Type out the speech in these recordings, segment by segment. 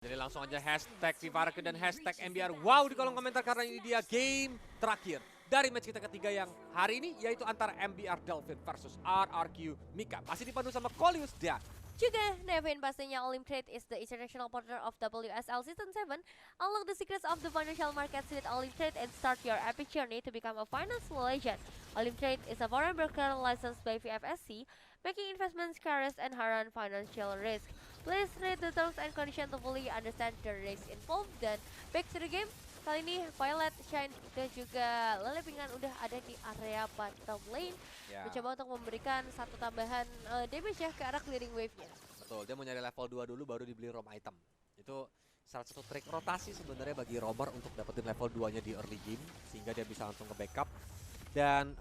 Jadi langsung aja hashtag Vivarke dan hashtag MBR wow di kolom komentar karena ini dia game terakhir dari match kita ketiga yang hari ini yaitu antara MBR Delvin versus RRQ Mika. Masih dipandu sama Kolius dan juga Nevin pastinya Olimtrade is the international partner of WSL Season 7. Unlock the secrets of the financial markets with Olimtrade and start your epic journey to become a financial legend. Olimtrade is a foreign broker licensed by VFSC, making investments careless and harm financial risk. Please read the terms and conditions to fully understand the risks involved. Dan back to the game. Kali ini Violet, Shine, dan juga Lele Pinggan udah ada di area bottom lane. Mencoba untuk memberikan satu tambahan damage ya ke arah clearing wave-nya. Betul, dia mau nyari level 2 dulu baru dibeli roam item. Itu salah satu trik rotasi sebenarnya bagi roamer untuk dapetin level 2-nya di early game. Sehingga dia bisa langsung ke backup. Dan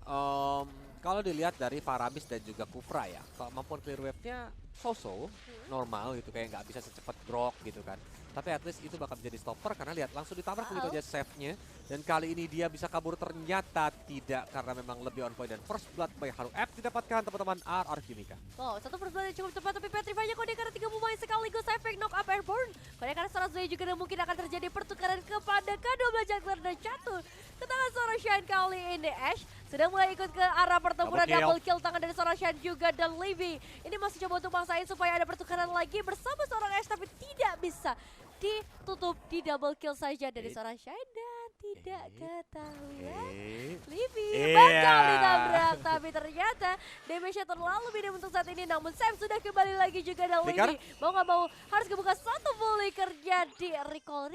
kalau dilihat dari Faramis dan juga Kufra ya, kemampuan clear wave-nya so-so, normal gitu, kayak nggak bisa secepat Grok gitu kan. Tapi at least itu bakal menjadi stopper karena lihat langsung ditabrak begitu aja save-nya. Dan kali ini dia bisa kabur ternyata tidak karena memang lebih on point dan first blood by Haru F didapatkan teman-teman RRQ Mika. Oh, satu first blood yang cukup cepat tapi Petrify-nya kode karena 3 pemain sekaligus efek knock up airborne. Kode karena seorang Zoe juga mungkin akan terjadi pertukaran kepada K12 Jungler dan jatuh ke tangan seorang Shine kali ini. Ash sudah mulai ikut ke arah pertempuran double kill tangan dari seorang Shine juga dan Livy. Ini masih coba untuk maksain supaya ada pertukaran lagi bersama seorang Ash tapi tidak bisa ditutup di double kill saja dari seorang Shine dan tidak ketahuan Livy bakal ditabrak tapi ternyata damage-nya terlalu minim untuk saat ini, namun Sam sudah kembali lagi juga dan Livy mau nggak mau harus kebuka satu flicker jadi recall.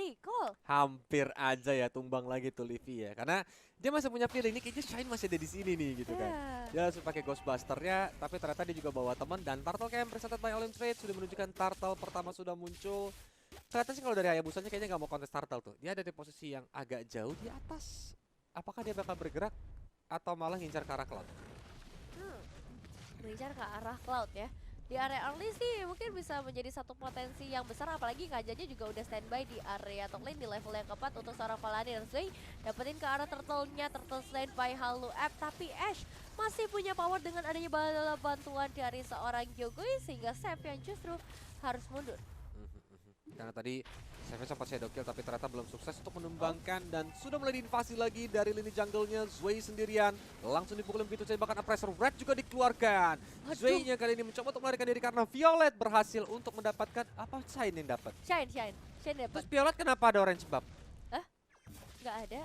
Hampir aja ya tumbang lagi tuh Livy ya, karena dia masih punya feeling ini kayaknya Shine masih ada di sini nih gitu kan. Dia harus pakai Ghostbuster-nya, tapi ternyata dia juga bawa teman dan Turtle Camp presented by Olimtrade sudah menunjukkan Turtle pertama sudah muncul. Ternyata sih kalau dari Hayabusanya kayaknya nggak mau kontes Turtle tuh. Dia ada di posisi yang agak jauh di atas. Apakah dia bakal bergerak atau malah ngincar ke arah Cloud? Mengincar ke arah Cloud ya. Di area early sih mungkin bisa menjadi satu potensi yang besar, apalagi Kajanya juga udah standby di area top lane di level yang keempat untuk seorang Valani dan Zoe dapetin ke arah turtle-nya, turtle stand by Halu App, tapi Ash masih punya power dengan adanya bantuan dari seorang Yogoi sehingga Sep yang justru harus mundur. Karena tadi Seven sempat shadow kill tapi ternyata belum sukses untuk menumbangkan dan sudah mulai diinvasi lagi dari lini jungle-nya. Zoe sendirian langsung dipukulin begitu saja, bahkan Oppressor Red juga dikeluarkan. Zoe-nya kali ini mencoba untuk melarikan diri karena Violet berhasil untuk mendapatkan apa Shine yang dapat. Shine dapat. Terus Violet kenapa ada orange buff? Nggak ada.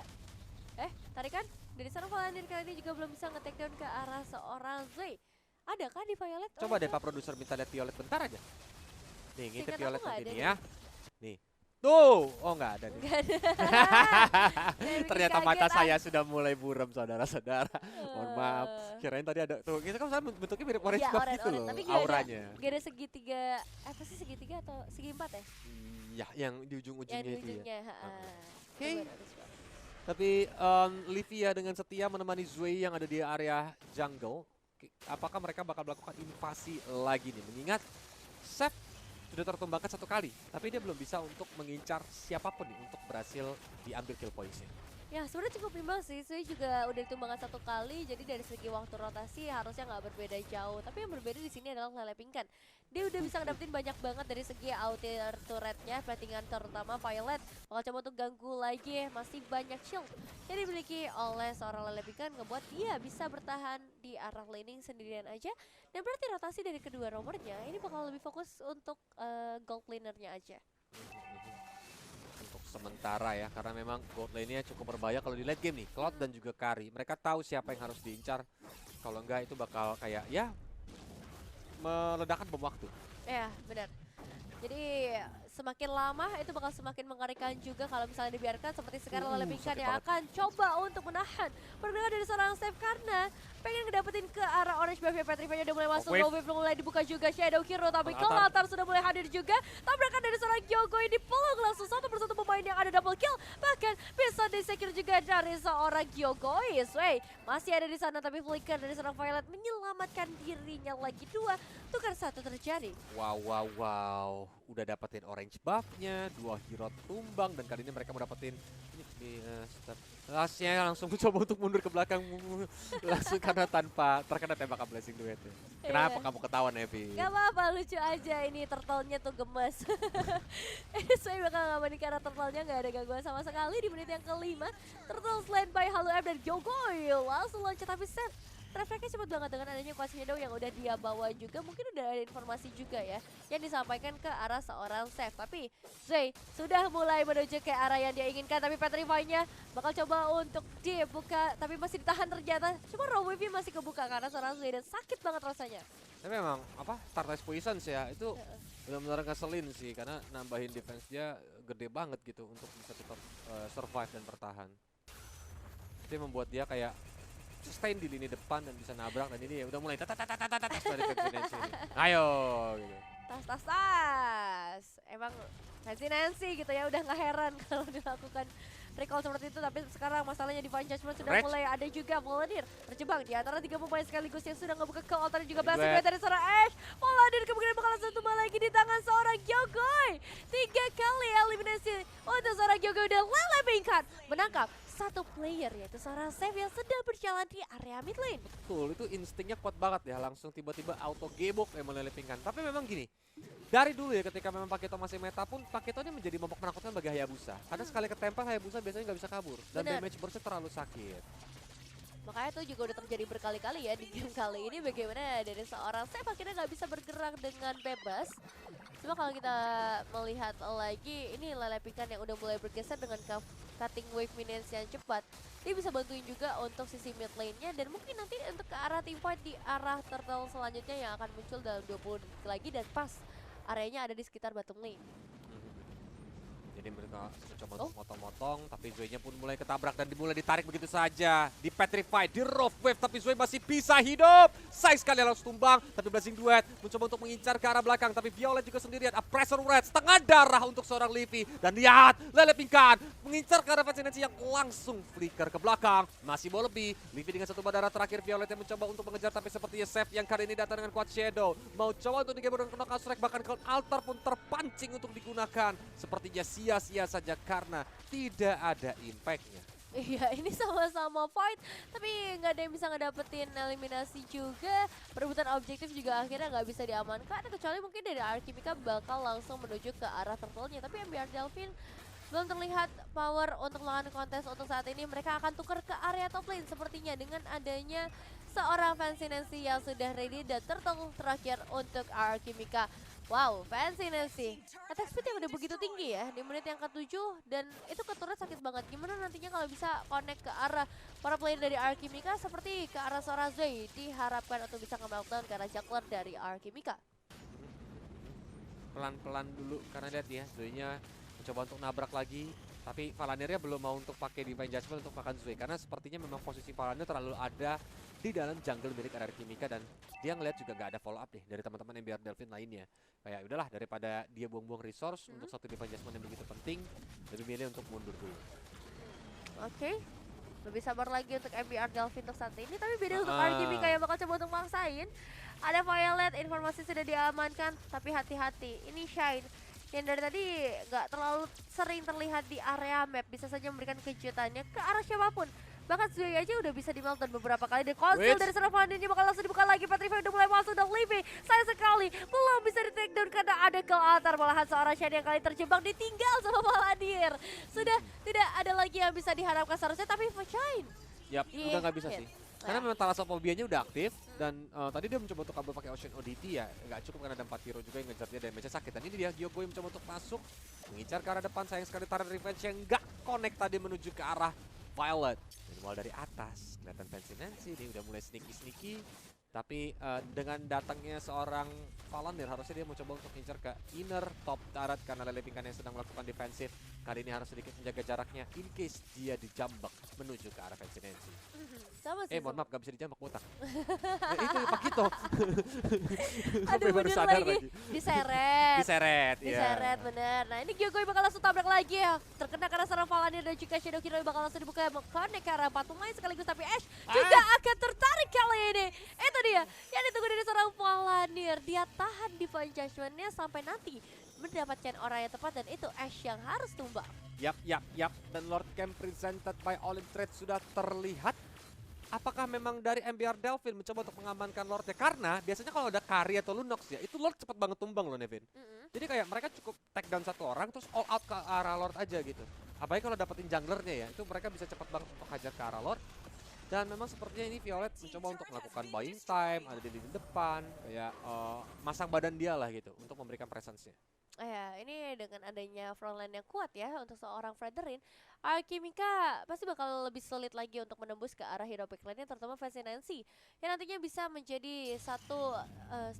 Tarikan dari sana Valani kali ini juga belum bisa nge-take down ke arah seorang Zoe. Ada kah di Violet? Coba deh Pak Produser minta lihat Violet bentar aja. Nih ngintip Violet nanti nih ya. Nih. Tuh, oh nggak ada nih. Ternyata mata saya sudah mulai buram saudara-saudara. Mohon maaf. Kirain tadi ada tuh. Kita kan bentuknya mirip orange buff gitu loh, auranya. Gak ada segitiga, apa sih segitiga atau segi empat ya? Ya, yang di ujung-ujungnya itu ya. Oke. Tapi Livia dengan setia menemani Zoe yang ada di area jungle. Apakah mereka bakal melakukan invasi lagi nih? Mengingat Sep sudah tertumbangkan satu kali, tapi dia belum bisa untuk mengincar siapapun nih untuk berhasil diambil kill points-nya. Ya sebenarnya cukup imbang sih, Sui juga udah ditumbangkan satu kali, jadi dari segi waktu rotasi harusnya nggak berbeda jauh. Tapi yang berbeda di sini adalah Lele Pinggan. Dia udah bisa ngedapetin banyak banget dari segi outer turret-nya, platingan terutama Violet. Bakal coba untuk ganggu lagi, masih banyak shield yang dimiliki oleh seorang Lele Pinggan, ngebuat dia bisa bertahan di arah laning sendirian aja. Dan berarti rotasi dari kedua romernya ini bakal lebih fokus untuk gold laner-nya aja. Sementara ya, karena memang gold lane-nya cukup berbahaya kalau di late game nih. Cloud dan juga Kari, mereka tahu siapa yang harus diincar. Kalau enggak itu bakal kayak ya meledakkan bom waktu. Ya benar. Jadi semakin lama itu bakal semakin mengerikan juga kalau misalnya dibiarkan seperti sekarang Lele Pinggan yang akan coba untuk menahan pergerakan dari seorang Steph karena pengen ngedapetin ke arah orange buff-nya. Petrify-nya udah mulai masuk, wave mulai dibuka juga, Shadow Hero tapi Kelatar sudah mulai hadir juga. Tabrakan dari seorang Yogoi dipeluk langsung satu persatu pemain yang ada double kill, bahkan bisa di-secure juga dari seorang Yogoi. Sway masih ada di sana tapi flicker dari seorang Violet menyelamatkan dirinya lagi. Dua tukar satu terjadi. Wow. Udah dapetin orange buff-nya, 2 hero tumbang, dan kali ini mereka mau dapetin ini lastnya langsung mencoba untuk mundur ke belakang langsung karena tanpa terkena tembakan blessing duet. Kenapa kamu ketawa, Nevi? Gak apa-apa, lucu aja ini turtle-nya tuh gemes. Ini saya bakal ngamanin karena turtle-nya gak ada gangguan sama sekali di menit yang kelima. Turtle slain by Halo F dan Gyogoy langsung loncat tapi set. Refleksnya cepat banget dengan adanya Quad Shadow yang udah dia bawa juga. Mungkin udah ada informasi juga ya yang disampaikan ke arah seorang Seth. Tapi Zay sudah mulai menuju ke arah yang dia inginkan. Tapi Petrify-nya bakal coba untuk dibuka. Tapi masih ditahan ternyata. Cuma Raw Wave masih kebuka karena seorang Zay dan sakit banget rasanya. Tapi memang Stardust Poisons ya itu benar-benar ngeselin sih. Karena nambahin defense dia gede banget gitu untuk bisa tetap survive dan bertahan. Itu membuat dia kayak sustain di lini depan dan bisa nabrak, dan ini ya udah mulai tas dari Fancy ini. Ayo gitu. Tas. Emang Fancy Nancy gitu ya, udah nggak heran kalau dilakukan recall seperti itu. Tapi sekarang masalahnya Divine Judgment sudah mulai ada juga Volunteer terjebak di antara 3 pemain sekaligus yang sudah ngebuka ke altar juga blessing dari seorang Ash. Volunteer kemungkinan bakal langsung tumbang lagi di tangan seorang Gyogoy. 3 kali eliminasi untuk seorang Gyogoy, udah lele pingkan menangkap satu player yaitu seorang Seth yang sedang berjalan di area mid lane. Betul, itu instingnya kuat banget ya, langsung tiba-tiba auto gebok yang melelehkan. Tapi memang gini, dari dulu ya ketika memang Paketo masih meta pun Paketo ini menjadi momok menakutkan bagi Hayabusa. Karena sekali ketempel Hayabusa biasanya nggak bisa kabur dan damage burst-nya terlalu sakit. Makanya itu juga udah terjadi berkali-kali ya di game kali ini, bagaimana dari seorang Seth akhirnya nggak bisa bergerak dengan bebas. Cuma kalau kita melihat lagi, ini Lele Pikan yang udah mulai bergeser dengan cutting wave minions yang cepat. Dia bisa bantuin juga untuk sisi mid lane-nya, dan mungkin nanti untuk ke arah team fight di arah turtle selanjutnya yang akan muncul dalam 20 detik lagi, dan pas areanya ada di sekitar bottom lane. Jadi mereka mencoba untuk motong-motong, tapi Zoe-nya pun mulai ketabrak dan dimulai ditarik begitu saja. Di Petrify, di Rough Wave, tapi Zoe masih bisa hidup. Sayang sekali langsung tumbang, tapi Blessing Duet mencoba untuk mengincar ke arah belakang. Tapi Violet juga sendirian, a pressure red, setengah darah untuk seorang Livy. Dan lihat, Lele Pingkan mengincar ke arah Fascination yang langsung flicker ke belakang. Masih mau lebih, Livy dengan satu darah terakhir. Violet yang mencoba untuk mengejar, tapi sepertinya Seth yang kali ini datang dengan Quad Shadow. Mau coba untuk digeber dengan knockout strike, bahkan Cloud Altar pun terpancing untuk digunakan. Sepertinya sia-sia saja karena tidak ada impact-nya. Iya, ini sama-sama fight, tapi nggak ada yang bisa ngedapetin eliminasi juga. Perebutan objektif juga akhirnya nggak bisa diamankan, kecuali mungkin dari Alchemica bakal langsung menuju ke arah turtle-nya. Tapi MBR Delfin belum terlihat power untuk melakukan kontes untuk saat ini. Mereka akan tukar ke area top lane sepertinya dengan adanya seorang Fancy Nancy yang sudah ready, dan turtle terakhir untuk Alchemica. Wow, Fancy Nancy. Attack speed yang udah begitu tinggi ya di menit yang ke-7, dan itu keturut sakit banget. Gimana nantinya kalau bisa connect ke arah para player dari Alchemica seperti ke arah seorang Zoe, diharapkan untuk bisa nge-meltdown ke arah jungler dari Alchemica. Pelan-pelan dulu karena lihat ya, Zoe-nya mencoba untuk nabrak lagi. Tapi Valanirnya belum mau untuk pakai Divine Judgment untuk makan Zoe, karena sepertinya memang posisi Valanir terlalu ada di dalam jungle milik Alchemica, dan dia ngeliat juga nggak ada follow up deh dari teman-teman MBR Delfin lainnya. Kayak udahlah, daripada dia buang-buang resource untuk satu Divine Judgment yang begitu penting, lebih milih untuk mundur dulu. Oke. Lebih sabar lagi untuk MBR Delfin untuk saat ini, tapi beda untuk Alchemica yang bakal coba untuk maksain. Ada Violet, informasi sudah diamankan, tapi hati-hati. Ini Shine yang dari tadi nggak terlalu sering terlihat di area map, bisa saja memberikan kejutannya ke arah siapapun. Bahkan Zoe aja udah bisa di-meltdown beberapa kali, dan konsul dari seorang Valandirnya bakal langsung dibuka lagi. Petrify udah mulai masuk, dan Livy sayang sekali belum bisa di-takedown karena ada ke altar. Malahan seorang Shine yang kali terjebak ditinggal sama Valandir. Sudah tidak ada lagi yang bisa diharapkan seharusnya, tapi Shine. Yap, udah nggak bisa sih. Karena memang Thalassophobia-nya udah aktif, dan tadi dia mencoba untuk kabur pakai Ocean ODT ya, nggak cukup karena ada 4 hero juga yang ngejar dia, damage-nya sakit. Dan ini dia Gyogoy mencoba untuk masuk, mengincar ke arah depan. Sayang sekali Tyrant Revenge yang nggak connect tadi menuju ke arah Violet. Dan mulai dari atas, kelihatan Fancy Nancy, dia udah mulai sneaky-sneaky. Tapi dengan datangnya seorang Valanir, harusnya dia mau coba untuk ngincar ke inner top turret, karena Lele Pingkan yang sedang melakukan defensif. Kali ini harus sedikit menjaga jaraknya in case dia dijambak menuju ke arah Fancy Nancy. Sama sih. Mohon maaf, gak bisa dijambak botak. Itu Pakito. Aduh, bener lagi. Diseret. Diseret, iya. Diseret, bener. Nah, ini Gyogoy bakal langsung tabrak lagi ya. Terkena karena seorang Valandir dan juga Shadow Hero bakal langsung dibuka. Connect ke arah patung lain sekaligus, tapi Ash juga akan tertarik kali ini. Itu itu dia yang ditunggu dari seorang Palanir. Dia tahan Divine Judgment-nya sampai nanti mendapatkan orang yang tepat dan itu Ash yang harus tumbang. Yap. Dan Lord Camp presented by Olin Trade sudah terlihat. Apakah memang dari MBR Delvin mencoba untuk mengamankan Lordnya? Karena biasanya kalau ada Kari atau Lunox ya, itu Lord cepet banget tumbang loh Nevin. Jadi kayak mereka cukup take down satu orang terus all out ke arah Lord aja gitu. Apalagi kalau dapetin junglernya ya, itu mereka bisa cepet banget untuk hajar ke arah Lord. Dan memang sepertinya ini Violet mencoba untuk melakukan buying time, ada di lini depan, kayak masang badan dia lah gitu untuk memberikan presence-nya. Ya, ini dengan adanya frontline yang kuat ya untuk seorang Frederin, Alchemica pasti bakal lebih sulit lagi untuk menembus ke arah hero pick lane-nya, terutama Fancy Nancy yang nantinya bisa menjadi satu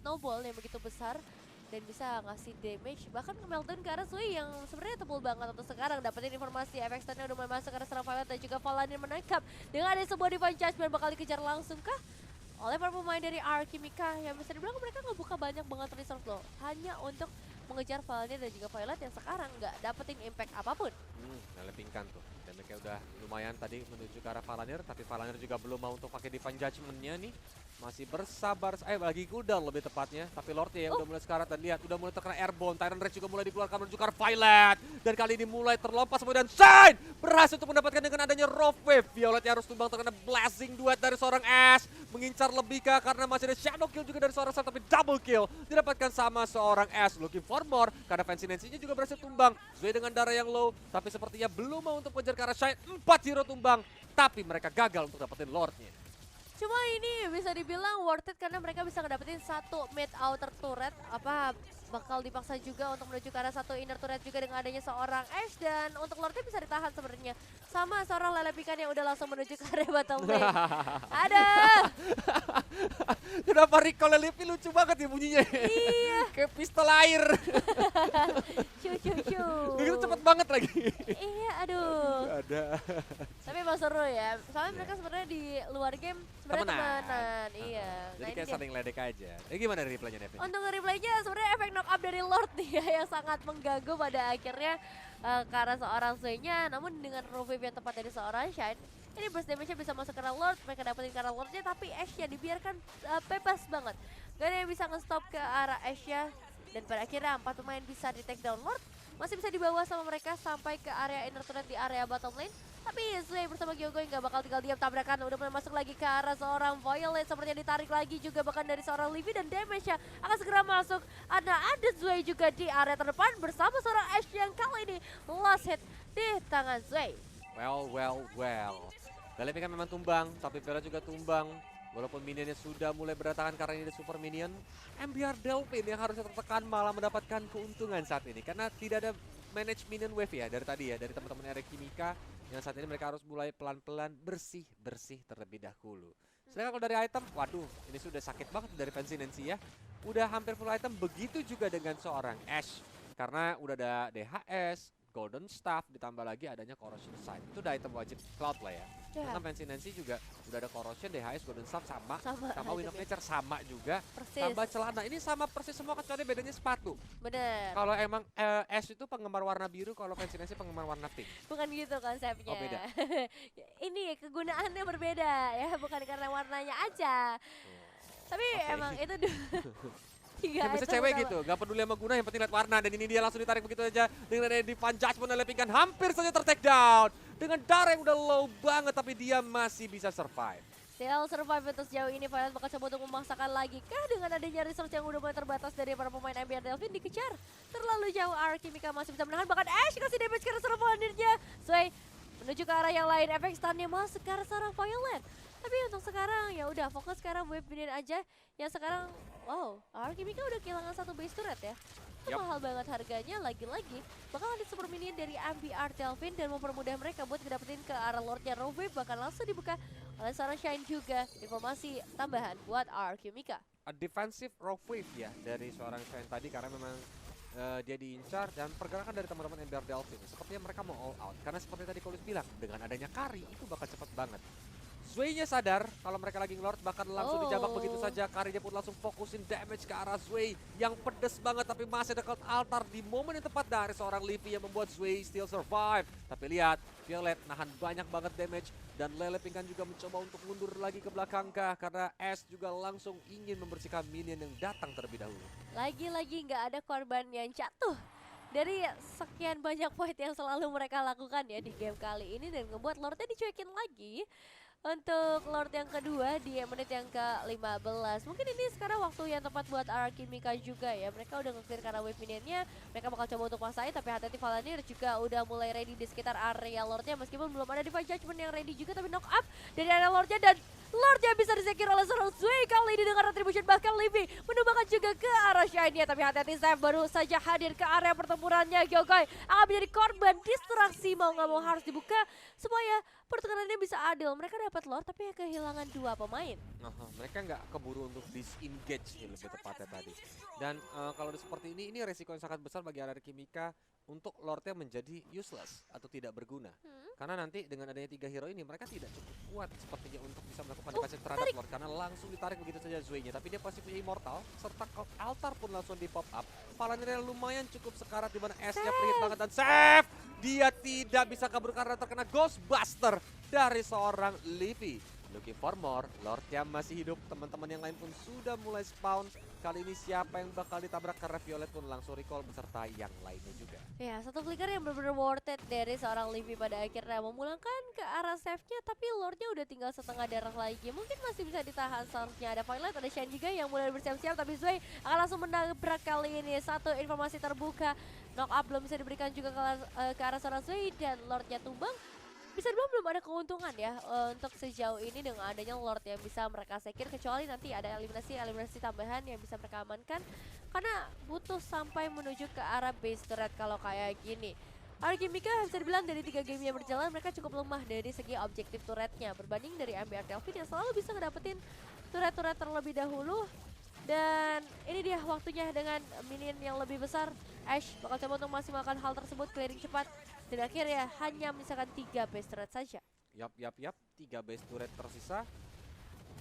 snowball yang begitu besar dan bisa ngasih damage bahkan ke meltdown ke arah Sui yang sebenarnya tebal banget untuk sekarang. Dapetin informasi FX Turn-nya udah mulai masuk ke arah serang Violet dan juga Paladin menangkap dengan ada sebuah Divine Judgment bakal dikejar langsung kah oleh para pemain dari Alchemica yang bisa dibilang mereka ngebuka banyak banget resource loh hanya untuk mengejar Valanir dan juga Violet yang sekarang nggak dapetin impact apapun. Melepingkan tuh. Dan mereka udah lumayan tadi menuju ke arah Valanir, tapi Valanir juga belum mau untuk pakai Divine Judgment-nya nih. Masih bersabar, lagi cooldown lebih tepatnya. Tapi Lordnya ya udah mulai sekarat dan lihat, udah mulai terkena airborne. Tyrant Rage juga mulai dikeluarkan menuju ke arah Violet. Dan kali ini mulai terlompas kemudian Shine berhasil untuk mendapatkan dengan adanya Rough Wave. Violet yang harus tumbang terkena Blazing Duet dari seorang Ash. Mengincar lebih kah karena masih ada Shadow Kill juga dari seorang Sam, tapi double kill didapatkan sama seorang Ash. Looking for more karena Fancy Nancy-nya juga berhasil tumbang. Zoe dengan darah yang low, tapi sepertinya belum mau untuk mengejar ke arah Shine. 4 hero tumbang, tapi mereka gagal untuk dapetin Lordnya. Cuma ini bisa dibilang worth it karena mereka bisa ngedapetin satu mid outer turret. Apa bakal dipaksa juga untuk menuju ke arah satu inner turret juga dengan adanya seorang Ash. Dan untuk Lordnya bisa ditahan sebenarnya sama seorang lele pikan yang udah langsung menuju ke area bottom lane. Ada. Kenapa recall Lelepi lucu banget ya bunyinya? Iya. Kayak pistol air. Cu. Begitu cepet banget lagi. Iya, aduh. Ada. Tapi emang seru ya. Soalnya mereka sebenarnya di luar game sebenarnya temenan. Iya. Jadi kayak saling ledek aja. Gimana replaynya Nevin? Untuk replaynya sebenarnya efek knock up dari Lord nih ya yang sangat mengganggu pada akhirnya ke arah seorang Zoe-nya. Namun dengan revive yang tepat dari seorang Shine, ini burst damage-nya bisa masuk ke arah Lord. Mereka dapetin ke arah Lord-nya tapi Ash-nya dibiarkan bebas banget. Gak ada yang bisa nge-stop ke arah Ash-nya. Dan pada akhirnya 4 pemain bisa di take down Lord. Masih bisa dibawa sama mereka sampai ke area inner turret di area bottom lane. Tapi Slay bersama Gyogo yang gak bakal tinggal diam, tabrakan udah mulai masuk lagi ke arah seorang Violet. Sepertinya ditarik lagi juga bahkan dari seorang Livy dan damage-nya akan segera masuk. Ada Zway juga di area terdepan bersama seorang Ash yang kali ini last hit di tangan Zway. Well. Lelepi kan memang tumbang, tapi Violet juga tumbang. Walaupun minionnya sudah mulai berantakan karena ini ada super minion, MBR Delvin yang harusnya tertekan malah mendapatkan keuntungan saat ini. Karena tidak ada manage minion wave ya dari tadi ya, dari teman-teman Alchemica. Yang saat ini mereka harus mulai pelan-pelan bersih terlebih dahulu. Sedangkan kalau dari item, waduh ini sudah sakit banget dari Fancy Nancy ya. Udah hampir full item, begitu juga dengan seorang Ash. Karena udah ada DHS, Golden Staff, ditambah lagi adanya Corrosion Sight. Itu udah item wajib Cloud lah ya. Karena Fancy Nancy juga udah ada Corrosion, DHS, Golden Staff sama Wind of Nature sama juga. Persis. Tambah celana, ini sama persis semua kecuali bedanya sepatu. Bener. Kalau emang Ash itu penggemar warna biru, kalau Fancy Nancy penggemar warna pink. Bukan gitu konsepnya. Oh beda. Ini kegunaannya berbeda ya, bukan karena warnanya aja. Tapi emang itu Kayak bisa cewek gitu, gak peduli sama guna, yang penting lihat warna. Dan ini dia langsung ditarik begitu aja dengan ada Divine Judgment melepingkan, hampir saja ter-take down. Dengan darah yang udah low banget, tapi dia masih bisa survive. Still survive untuk sejauh ini. Violet bakal coba untuk memaksakan lagi kah dengan adanya resource yang udah mulai terbatas dari para pemain MBR Delvin dikejar. Terlalu jauh, Alchemica masih bisa menahan, bahkan Ash kasih damage ke arah seorang Valanirnya. Sway menuju ke arah yang lain, efek stunnya masuk ke arah seorang Violet. Tapi untuk sekarang ya udah fokus sekarang wave minion aja. Yang sekarang wow, Alchemica udah kehilangan satu base turret ya. Itu mahal banget harganya, lagi-lagi bakal ada super minion dari MBR Delvin dan mempermudah mereka buat ngedapetin ke arah Lordnya Rove, bahkan langsung dibuka oleh seorang Shine juga. Informasi tambahan buat Alchemica. A defensive rough wave ya dari seorang Shine tadi karena memang dia diincar dan pergerakan dari teman-teman MBR Delvin sepertinya mereka mau all out karena seperti tadi Kolis bilang dengan adanya Kari itu bakal cepat banget. Zway-nya sadar kalau mereka lagi ngelord, bahkan langsung dijabak begitu saja. Karirnya pun langsung fokusin damage ke arah Zway yang pedes banget tapi masih dekat altar di momen yang tepat dari seorang Livy yang membuat Zway still survive. Tapi lihat, Violet nahan banyak banget damage dan Lele Pingkan juga mencoba untuk mundur lagi ke belakang kah karena Ash juga langsung ingin membersihkan minion yang datang terlebih dahulu. Lagi-lagi nggak ada korban yang jatuh dari sekian banyak fight yang selalu mereka lakukan ya di game kali ini dan ngebuat Lordnya dicuekin lagi. Untuk Lord yang kedua di menit yang ke-15. Mungkin ini sekarang waktu yang tepat buat Alchemica juga ya. Mereka udah nge-clear karena wave minionnya. Mereka bakal coba untuk maksain tapi hati-hati Valanir juga udah mulai ready di sekitar area Lordnya. Meskipun belum ada Divine Judgment yang ready juga tapi knock up dari area Lordnya dan Lordnya bisa disecure oleh seorang Zway kali ini dengan retribution bahkan Livy menumbangkan juga ke arah Shiny tapi hati-hati Seth baru saja hadir ke area pertempurannya. Gyokoi akan menjadi korban distraksi mau nggak mau harus dibuka supaya pertukarannya bisa adil. Mereka dapat Lord tapi ya kehilangan 2 pemain. Mereka nggak keburu untuk disengage nih lebih tepatnya tadi. Dan kalau seperti ini resiko yang sangat besar bagi Alchemica untuk Lordnya menjadi useless atau tidak berguna. Karena nanti dengan adanya 3 hero ini mereka tidak cukup kuat sepertinya untuk bisa melakukan defensive terhadap Lord karena langsung ditarik begitu saja Zway-nya. Tapi dia pasti punya immortal serta altar pun langsung di pop up. Valanir lumayan cukup sekarat di mana S-nya perhit banget dan save. Dia tidak bisa kabur karena terkena Ghostbuster dari seorang Livy. Looking for more, Lordnya masih hidup, teman-teman yang lain pun sudah mulai spawn. Kali ini siapa yang bakal ditabrak karena Violet pun langsung recall beserta yang lainnya juga. Ya, satu flicker yang benar-benar worth it dari seorang Livy pada akhirnya memulangkan ke arah save-nya, tapi Lordnya udah tinggal setengah darah lagi. Mungkin masih bisa ditahan seharusnya. Ada Violet, ada Shen juga yang mulai bersiap-siap, tapi Zway akan langsung menabrak kali ini. Satu informasi terbuka, knock up belum bisa diberikan juga ke arah seorang Zway dan Lordnya tumbang. Bisa dibilang belum ada keuntungan ya untuk sejauh ini dengan adanya Lord yang bisa mereka secure, kecuali nanti ada eliminasi tambahan yang bisa mereka amankan karena butuh sampai menuju ke arah base turret kalau kayak gini. Alchemica bisa dibilang dari 3 game yang berjalan mereka cukup lemah dari segi objektif turretnya berbanding dari MBR Delvin yang selalu bisa ngedapetin turret-turret terlebih dahulu. Dan ini dia waktunya dengan minion yang lebih besar. Ash bakal coba untuk maksimalkan hal tersebut, clearing cepat. Dan akhirnya hanya misalkan 3 base turret saja. Yap, 3 base turret tersisa.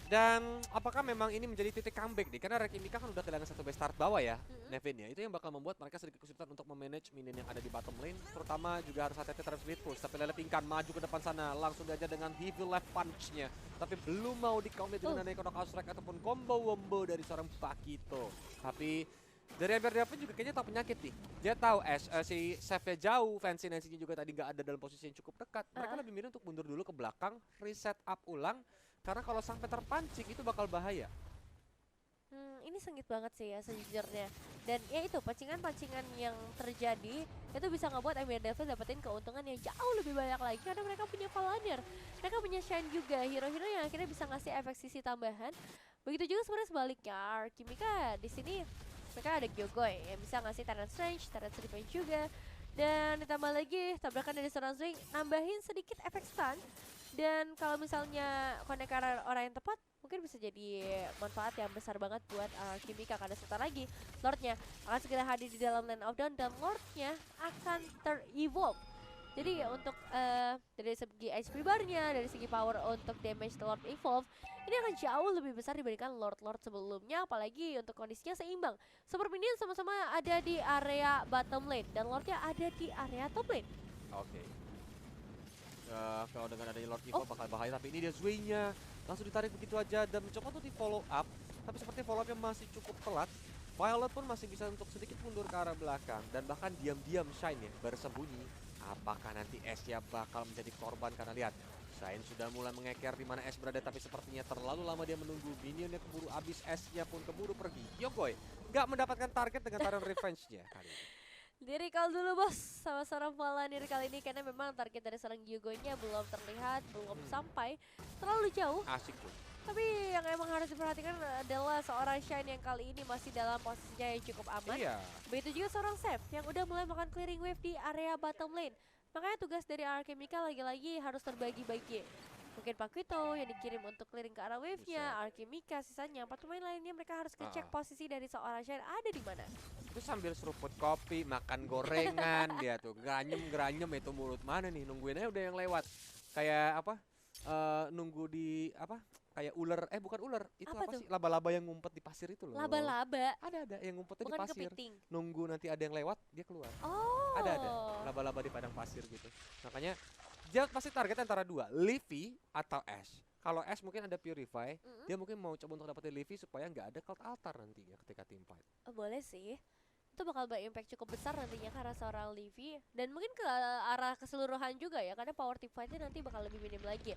Dan apakah memang ini menjadi titik comeback nih? Karena Alchemica kan udah kehilangan 1 base start bawah ya, Nevin ya. Itu yang bakal membuat mereka sedikit kesulitan untuk memanage minion yang ada di bottom lane. Terutama juga harus hati-hati terhadap split push. Tapi Lele Pingkan maju ke depan sana, langsung diajar dengan heavy left punch-nya. Tapi belum mau di-counter dengan adanya knockout strike ataupun combo-wombo dari seorang Pakito. Tapi dari MBR Delvin juga kayaknya tahu penyakit nih. Dia tahu si save-nya jauh, Fancy Nancy-nya juga tadi nggak ada dalam posisi yang cukup dekat. Mereka lebih milih untuk mundur dulu ke belakang, reset up ulang. Karena kalau sampai terpancing itu bakal bahaya. Ini sengit banget sih ya sejujurnya. Dan ya itu pancingan-pancingan yang terjadi itu bisa ngebuat MBR Delvin dapetin keuntungan yang jauh lebih banyak lagi karena mereka punya Valanir. Mereka punya Shen juga, hero-hero yang akhirnya bisa ngasih efek sisi tambahan. Begitu juga sebenarnya sebaliknya Alchemica di sini mereka ada Gyokoi yang bisa ngasih Terrence Range, Terrence Revenge juga. Dan ditambah lagi tabrakan dari seorang Zway nambahin sedikit efek stun. Dan kalau misalnya connect orang yang tepat, mungkin bisa jadi manfaat yang besar banget buat Alchemica karena sebentar lagi Lordnya akan segera hadir di dalam Land of Dawn dan Lordnya akan ter-evolve. Jadi untuk dari segi HP bar-nya, dari segi power untuk damage the Lord Evolve, ini akan jauh lebih besar dibandingkan Lord-Lord sebelumnya, apalagi untuk kondisinya seimbang. Super Minion sama-sama ada di area bottom lane dan Lordnya ada di area top lane. Oke. Kalau dengan adanya Lord Evo bakal bahaya, tapi ini dia Zway-nya langsung ditarik begitu aja dan mencoba untuk di follow up, tapi seperti follow up-nya masih cukup telat. Violet pun masih bisa untuk sedikit mundur ke arah belakang dan bahkan diam-diam Shine ya bersembunyi. Apakah nanti Ash-nya bakal menjadi korban karena lihat Shine sudah mulai mengeker di mana Ash berada, tapi sepertinya terlalu lama dia menunggu, minionnya keburu habis, Ash-nya pun keburu pergi. Gyokoi nggak mendapatkan target dengan taruhan revenge-nya kali ini. Di-recall dulu bos sama seorang Valanir kali ini karena memang target dari seorang Gyokoi-nya belum terlihat, belum sampai terlalu jauh. Asik tuh. Tapi yang emang harus diperhatikan adalah seorang Shine yang kali ini masih dalam posisinya yang cukup aman. Iya. Begitu juga seorang Seth yang udah mulai makan clearing wave di area bottom lane. Makanya tugas dari Alchemica lagi-lagi harus terbagi-bagi. Mungkin Pakito yang dikirim untuk clearing ke arah wave-nya, Alchemica sisanya 4 pemain lainnya mereka harus ngecek posisi dari seorang Shine ada di mana. Itu sambil seruput kopi, makan gorengan dia tuh, geranyem itu mulut mana nih, nungguin aja udah yang lewat. Kayak apa? nunggu di apa? Kayak ular, bukan ular, itu Apa apa tuh? sih? Laba-laba yang ngumpet di pasir itu loh. Laba-laba, Ada yang ngumpetnya di bukan pasir. kepiting. Nunggu nanti ada yang lewat, dia keluar. Ada Oh. laba-laba di padang pasir gitu. Makanya dia pasti targetnya antara dua, Leafy atau Ash. Kalau Ash mungkin ada Purify, Mm-mm. dia mungkin mau coba untuk dapetin Leafy supaya nggak ada Cult Altar nantinya ketika team fight. Oh, boleh sih. Itu bakal berimpact cukup besar nantinya karena seorang Livy dan mungkin ke arah keseluruhan juga ya karena power team fight-nya nanti bakal lebih minim lagi.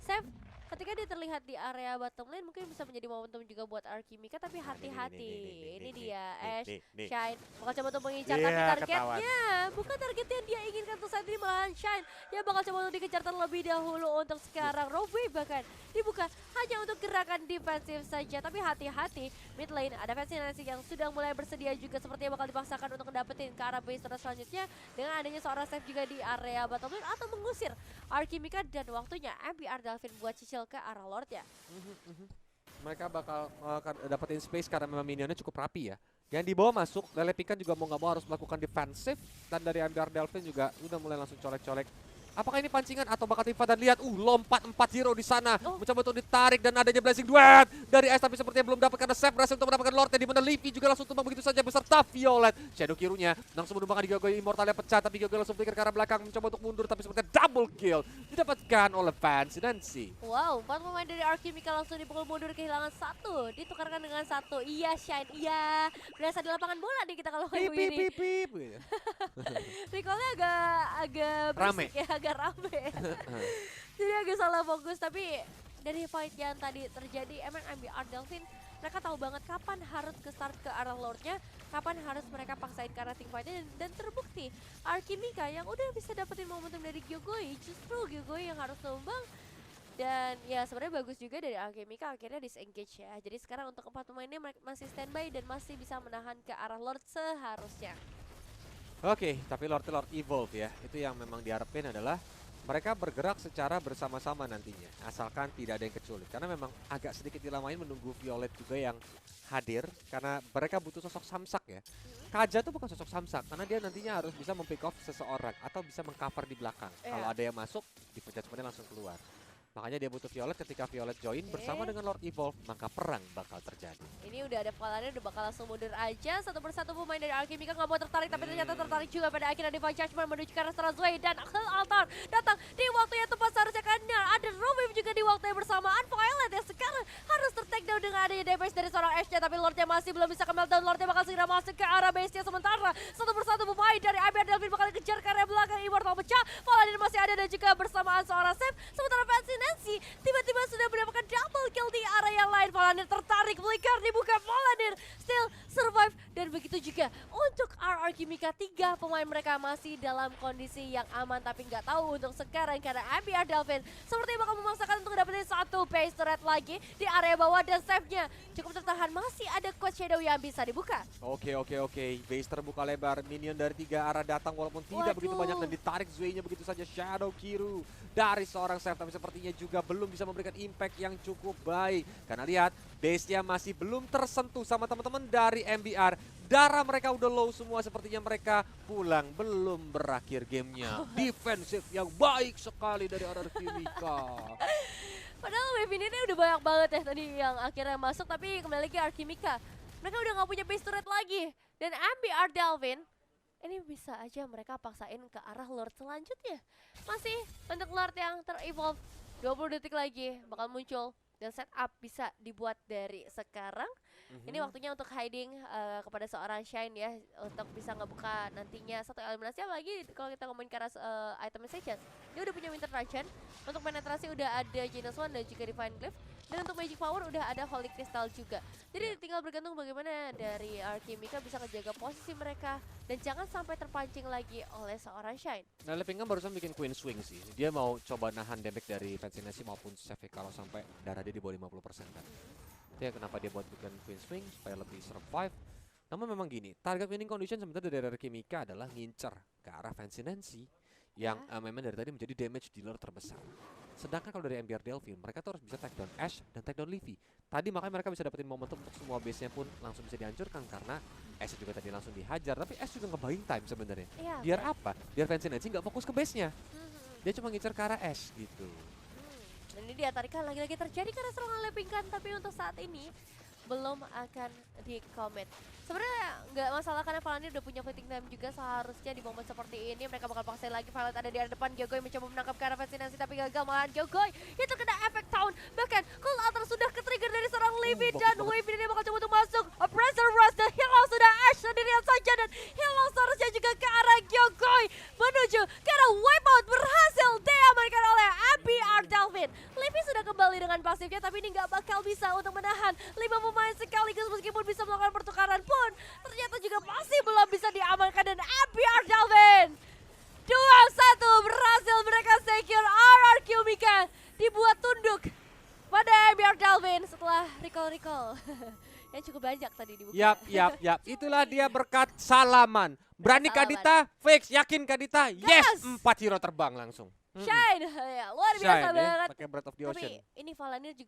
Save ketika dia terlihat di area bottom lane mungkin bisa menjadi momentum juga buat Arkimika tapi Nah, hati-hati. Ini dia Ash, nih. Shine bakal coba untuk mengincar Iya, tapi ketahuan. targetnya bukan target yang dia inginkan untuk saat ini malahan Shine. Dia bakal coba untuk dikejar terlebih dahulu untuk sekarang. Robe bahkan dibuka hanya untuk gerakan defensif saja tapi hati-hati mid lane ada Fascinasi yang sudah mulai bersedia juga sepertinya bakal dipaksakan untuk dapetin ke arah base terus selanjutnya dengan adanya seorang save juga di area bottom lane atau mengusir Arkimika dan waktunya MBR Delvin buat cicil ke arah Lord ya. Mereka bakal dapetin space karena memang minionnya cukup rapi ya. Yang di bawah masuk, Lele Pikan juga mau nggak mau harus melakukan defensif dan dari MBR Delvin juga udah mulai langsung colek-colek. Apakah ini pancingan atau bakal Tifa dan lihat lompat 4-0 di sana mencoba untuk ditarik dan adanya blessing duet dari Ice tapi sepertinya belum dapat karena Seth berhasil untuk mendapatkan Lordnya di mana Leafy juga langsung tumbang begitu saja beserta Violet. Shadow Kirunya langsung menumbangkan di Gogoy Immortalnya pecah tapi Gogoy langsung pikir ke arah belakang mencoba untuk mundur tapi sepertinya double kill didapatkan oleh Fancy. Wow, 4 pemain dari Arkimika langsung dipukul mundur kehilangan 1 ditukarkan dengan 1. Iya Shine, iya berasa di lapangan bola nih kita kalau kayak begini. Pip gitu. Recallnya agak Rame. berisik ya, agak rame. Jadi agak salah fokus tapi dari fight yang tadi terjadi emang MBR Delvin mereka tahu banget kapan harus ke start ke arah Lordnya, kapan harus mereka paksain ke arah team fight-nya dan terbukti Arkimika yang udah bisa dapetin momentum dari Gyogoi, justru Gyogoi yang harus tumbang. Dan ya sebenarnya bagus juga dari Arkimika akhirnya disengage ya. Jadi sekarang untuk 4 pemainnya masih standby dan masih bisa menahan ke arah Lord seharusnya. Oke, tapi Lord Evolve ya, itu yang memang diharapkan adalah mereka bergerak secara bersama-sama nantinya, asalkan tidak ada yang kecuali. Karena memang agak sedikit dilamain menunggu Violet juga yang hadir, karena mereka butuh sosok samsak ya. Kaja tuh bukan sosok samsak, karena dia nantinya harus bisa mempick off seseorang atau bisa mengcover di belakang. Kalau ada yang masuk, dipencet semuanya langsung keluar. Makanya dia butuh Violet, ketika Violet join bersama dengan Lord Evolve, maka perang bakal terjadi. Ini udah ada Valannya udah bakal langsung mundur aja. Satu persatu pemain dari Arkimika nggak mau tertarik, tapi ternyata tertarik juga pada akhirnya Divine Judgment menuju ke arah Strazway dan Kill Altar datang di waktu yang tepat seharusnya karena ada Robin juga di waktu yang bersamaan. Violet yang sekarang harus ter-take down dengan adanya damage dari seorang Ashe tapi Lordnya masih belum bisa ke meltdown. Lordnya bakal segera masuk ke arah base-nya sementara satu persatu pemain dari IBR Delvin bakal dikejar ke area belakang. Immortal pecah, Paladin masih ada dan juga bersamaan seorang Seth. Sementara Fancy tiba-tiba sudah mendapatkan double kill di area yang lain. Paladin tertarik, flicker dibuka, Paladin still survive. Dan begitu juga untuk Arkimika, 3 pemain mereka masih dalam kondisi yang aman tapi nggak tahu untuk sekarang karena MBR Delvin sepertinya bakal memaksakan untuk dapetin satu base turret lagi di area bawah dan save-nya cukup tertahan. Masih ada Quad Shadow yang bisa dibuka. Oke. Base terbuka lebar, minion dari 3 arah datang walaupun tidak begitu banyak dan ditarik Zway-nya begitu saja. Shadow Kiru dari seorang Seth tapi sepertinya juga belum bisa memberikan impact yang cukup baik. Karena lihat, base-nya masih belum tersentuh sama teman-teman dari MBR. Darah mereka udah low semua, sepertinya mereka pulang, belum berakhir gamenya. Defensif yang baik sekali dari Arkimika. Padahal wave ini udah banyak banget ya tadi yang akhirnya masuk, tapi kembali lagi Arkimika. Mereka udah gak punya base turret lagi. Dan MBR Delvin, ini bisa aja mereka paksain ke arah Lord selanjutnya. Masih untuk Lord yang ter-evolve, 20 detik lagi bakal muncul. Dan setup bisa dibuat dari sekarang. Ini waktunya untuk hiding kepada seorang Shine ya. Untuk bisa ngebuka nantinya satu eliminasi. Apalagi kalau kita ngomongin ke arah item message, dia udah punya Winter Radiant. Untuk penetrasi udah ada Genos One dan juga Divine Glyph. Dan untuk Magic Power udah ada Holy Crystal juga. Jadi tinggal bergantung bagaimana dari Arkimika bisa ngejaga posisi mereka. Dan jangan sampai terpancing lagi oleh seorang Shine. Nah, Lepingham barusan bikin Queen Swing sih. Dia mau coba nahan damage dari Fancy maupun save kalau sampai darah dia di bawah 50% kan. Itu ya kenapa dia buat bikin Queen Swing supaya lebih survive. Namun memang gini, target winning condition sebenarnya dari Arkimika adalah ngincer ke arah Fancy yang memang dari tadi menjadi damage dealer terbesar. Sedangkan kalau dari MBR Delvin, mereka tuh harus bisa take down Ashe dan take down Leafy. Tadi makanya mereka bisa dapetin momentum untuk semua base-nya pun langsung bisa dihancurkan karena Ashe juga tadi langsung dihajar. Tapi Ashe juga nge-buying time sebenarnya. Biar apa? Biar Fancy nggak fokus ke base-nya. Dia cuma ngincer ke arah Ashe gitu. Dan ini dia tarikan lagi-lagi terjadi karena serangan lepingkan, tapi untuk saat ini belum akan di-commit. Sebenarnya nggak masalah karena Valanir udah punya fleeting time juga, seharusnya di momen seperti ini mereka bakal paksain lagi. Violet ada di area depan, Gyogoy mencoba menangkap ke arah fascinasi tapi gagal, malahan Gyogoy itu kena efek town. Bahkan Cold Altar sudah ke-trigger dari seorang Livy dan Wave ini bakal coba untuk masuk. Oppressor Rush dan Hilal sudah Ash sendirian saja dan Hilal seharusnya juga ke arah Gyogoy menuju ke arah Wipeout berhasil diamankan oleh ABR Delvin. Livy sudah kembali dengan pasifnya tapi ini nggak bakal bisa untuk menahan 5 pemain sekaligus meskipun bisa melakukan pertukaran pun ternyata juga masih belum bisa diamankan dan ABR Delvin 2-1 berhasil mereka secure. RRQ Mika dibuat tunduk pada ABR Delvin setelah recall yang cukup banyak tadi dibuka. Yap. Itulah dia berkat salaman. Berani Kadita, fix, yakin Kadita, yes, 4 hero terbang langsung. Shine, ya, luar biasa Shine, banget. pakai Breath of the Tapi Ocean. ini Valanir juga